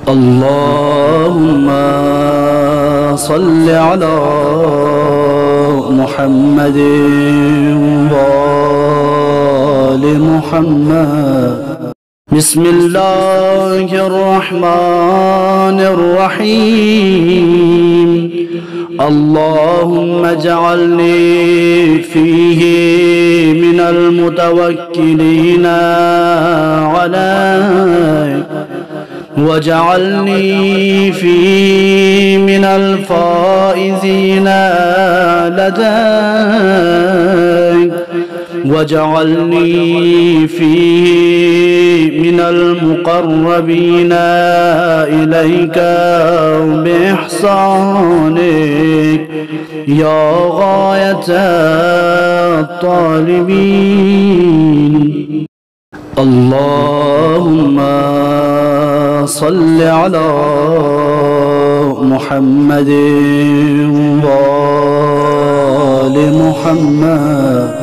اللهم صل على محمد وآل محمد. بسم الله الرحمن الرحيم. اللهم اجعلني فيه من المتوكلين عليك، واجعلني فيه من الفائزين لديك، واجعلني فيه من المقربين إليك بإحسانك يا غاية الطالبين. اللهم صل على محمد وآل محمد.